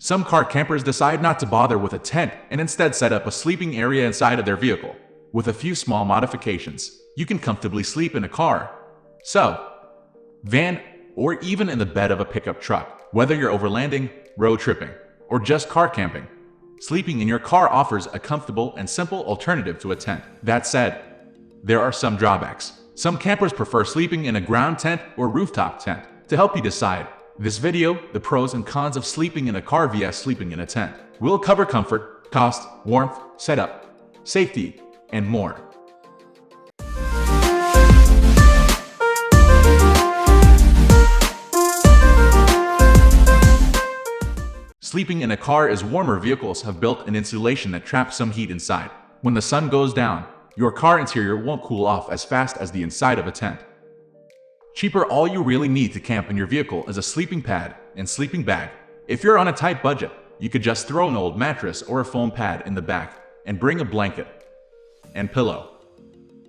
Some car campers decide not to bother with a tent and instead set up a sleeping area inside of their vehicle. With a few small modifications, you can comfortably sleep in a car, van, or even in the bed of a pickup truck. Whether you're overlanding, road tripping, or just car camping, sleeping in your car offers a comfortable and simple alternative to a tent. That said, there are some drawbacks. Some campers prefer sleeping in a ground tent or rooftop tent. To help you decide this video, the pros and cons of sleeping in a car vs sleeping in a tent. We'll cover comfort, cost, warmth, setup, safety, and more. Sleeping in a car is warmer. Vehicles have built an insulation that traps some heat inside. When the sun goes down, your car interior won't cool off as fast as the inside of a tent. Cheaper, all you really need to camp in your vehicle is a sleeping pad and sleeping bag. If you're on a tight budget, you could just throw an old mattress or a foam pad in the back and bring a blanket and pillow.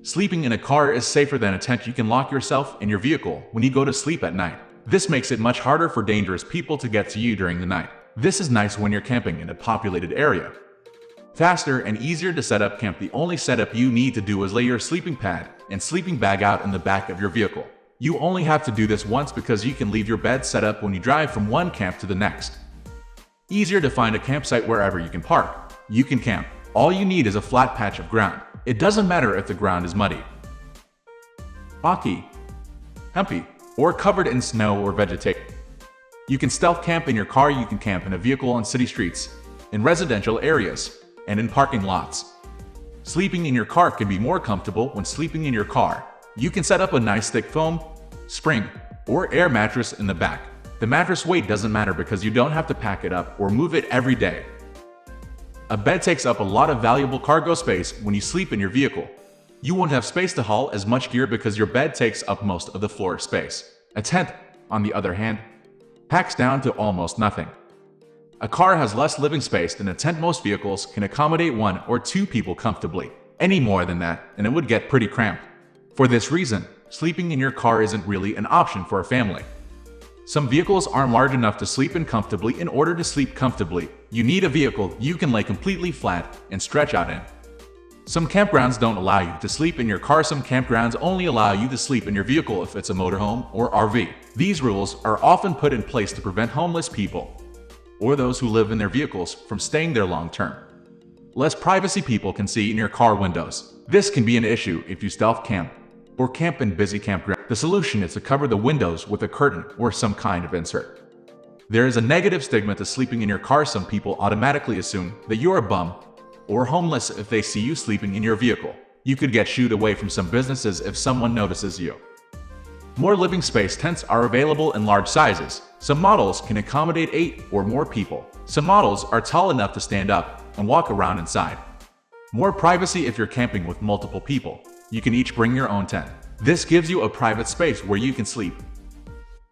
Sleeping in a car is safer than a tent. You can lock yourself in your vehicle when you go to sleep at night. This makes it much harder for dangerous people to get to you during the night. This is nice when you're camping in a populated area. Faster and easier to set up camp. The only setup you need to do is lay your sleeping pad and sleeping bag out in the back of your vehicle. You only have to do this once because you can leave your bed set up when you drive from one camp to the next. Easier to find a campsite wherever you can park. You can camp. All you need is a flat patch of ground. It doesn't matter if the ground is muddy, rocky, humpy, or covered in snow or vegetation. You can stealth camp in your car. You can camp in a vehicle on city streets, in residential areas, and in parking lots. Sleeping in your car can be more comfortable. When sleeping in your car, you can set up a nice thick foam, spring, or air mattress in the back. The mattress weight doesn't matter because you don't have to pack it up or move it every day. A bed takes up a lot of valuable cargo space when you sleep in your vehicle. You won't have space to haul as much gear because your bed takes up most of the floor space. A tent, on the other hand, packs down to almost nothing. A car has less living space than a tent. Most vehicles can accommodate 1 or 2 people comfortably. Any more than that, and it would get pretty cramped. For this reason, sleeping in your car isn't really an option for a family. Some vehicles aren't large enough to sleep in comfortably. In order to sleep comfortably, you need a vehicle you can lay completely flat and stretch out in. Some campgrounds don't allow you to sleep in your car. Some campgrounds only allow you to sleep in your vehicle if it's a motorhome or RV. These rules are often put in place to prevent homeless people or those who live in their vehicles from staying there long term. Less privacy. People can see in your car windows. This can be an issue if you stealth camp or camp in busy campground. The solution is to cover the windows with a curtain or some kind of insert. There is a negative stigma to sleeping in your car. Some people automatically assume that you're a bum or homeless if they see you sleeping in your vehicle. You could get shooed away from some businesses if someone notices you. More living space. Tents are available in large sizes. Some models can accommodate 8 or more people. Some models are tall enough to stand up and walk around inside. More privacy. If you're camping with multiple people, you can each bring your own tent. This gives you a private space where you can sleep,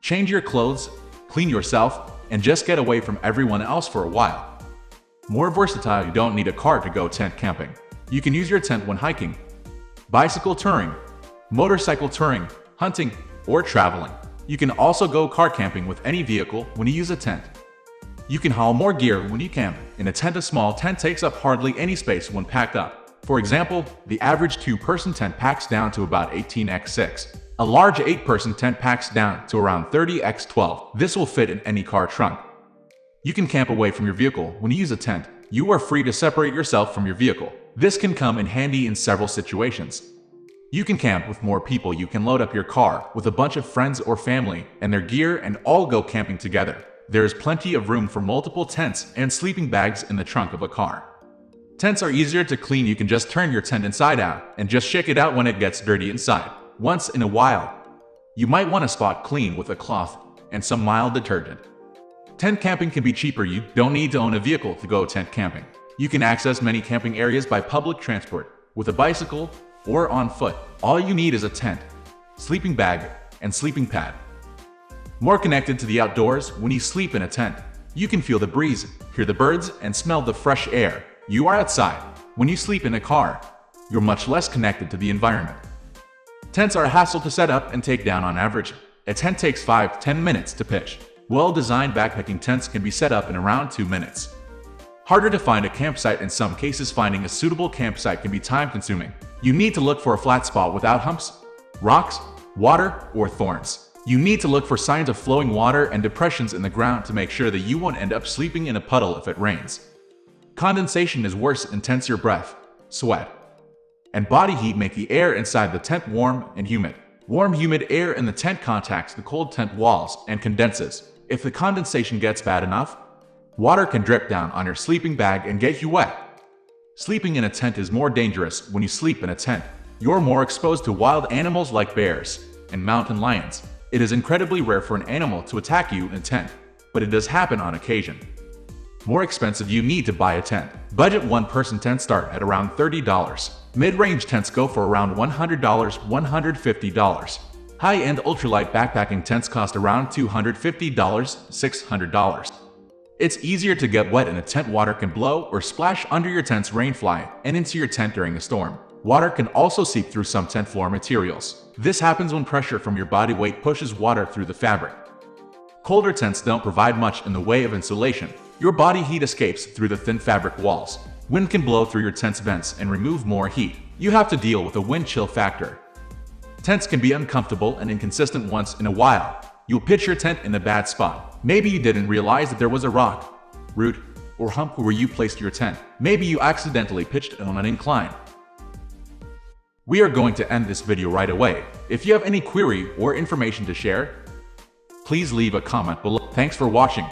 change your clothes, clean yourself, and just get away from everyone else for a while. More versatile. You don't need a car to go tent camping. You can use your tent when hiking, bicycle touring, motorcycle touring, hunting, or traveling. You can also go car camping with any vehicle when you use a tent. You can haul more gear when you camp in a tent. A small tent takes up hardly any space when packed up. For example, the average 2-person tent packs down to about 18x6. A large 8-person tent packs down to around 30x12. This will fit in any car trunk. You can camp away from your vehicle when you use a tent. You are free to separate yourself from your vehicle. This can come in handy in several situations. You can camp with more people. You can load up your car with a bunch of friends or family and their gear and all go camping together. There is plenty of room for multiple tents and sleeping bags in the trunk of a car. Tents are easier to clean. You can just turn your tent inside out and just shake it out when it gets dirty inside. Once in a while, you might want to spot clean with a cloth and some mild detergent. Tent camping can be cheaper. You don't need to own a vehicle to go tent camping. You can access many camping areas by public transport, with a bicycle, or on foot. All you need is a tent, sleeping bag, and sleeping pad. More connected to the outdoors. When you sleep in a tent, you can feel the breeze, hear the birds, and smell the fresh air. You are outside. When you sleep in a car, you're much less connected to the environment. Tents are a hassle to set up and take down on average, A tent takes 5–10 minutes to pitch. Well-designed backpacking tents can be set up in around 2 minutes. Harder to find a campsite. In some cases, finding a suitable campsite can be time-consuming. You need to look for a flat spot without humps, rocks, water, or thorns. You need to look for signs of flowing water and depressions in the ground to make sure that you won't end up sleeping in a puddle if it rains. Condensation is worse in tents. Your breath, sweat, and body heat make the air inside the tent warm and humid. Warm, humid air in the tent contacts the cold tent walls and condenses. If the condensation gets bad enough, water can drip down on your sleeping bag and get you wet. Sleeping in a tent is more dangerous. When you sleep in a tent, you're more exposed to wild animals like bears and mountain lions. It is incredibly rare for an animal to attack you in a tent, but it does happen on occasion. More expensive. You need to buy a tent. Budget one-person tents start at around $30. Mid-range tents go for around $100, $150. High-end ultralight backpacking tents cost around $250, $600. It's easier to get wet in a tent. Water can blow or splash under your tent's rainfly and into your tent during a storm. Water can also seep through some tent floor materials. This happens when pressure from your body weight pushes water through the fabric. Colder tents don't provide much in the way of insulation. Your body heat escapes through the thin fabric walls. Wind can blow through your tent's vents and remove more heat. You have to deal with a wind chill factor. Tents can be uncomfortable and inconsistent. Once in a while, you'll pitch your tent in a bad spot. Maybe you didn't realize that there was a rock, root, or hump where you placed your tent. Maybe you accidentally pitched it on an incline. We are going to end this video right away. If you have any query or information to share, please leave a comment below. Thanks for watching.